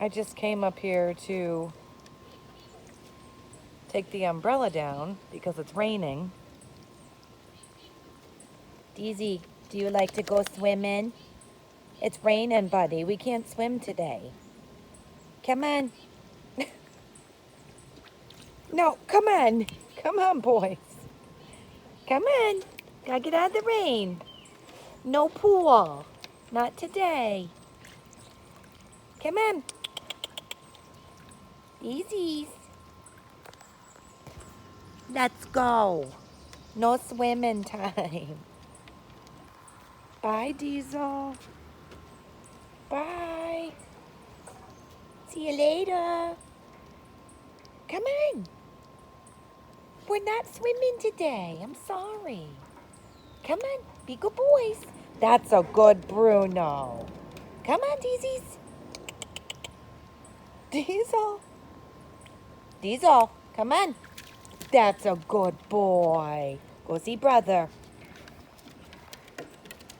I just came up here to take the umbrella down because it's raining. Deezy, do you like to go swimming? It's raining, buddy. We can't swim today. Come on. No, come on. Come on, boys. Come on. Gotta get out of the rain. No pool. Not today. Come on. Easy. Let's go. No swimming time. Bye, Diesel. Bye. See you later. Come on. We're not swimming today. I'm sorry. Come on. Be good boys. That's a good Bruno. Come on, Deezies. Diesel. Diesel, come on. That's a good boy. Go see brother.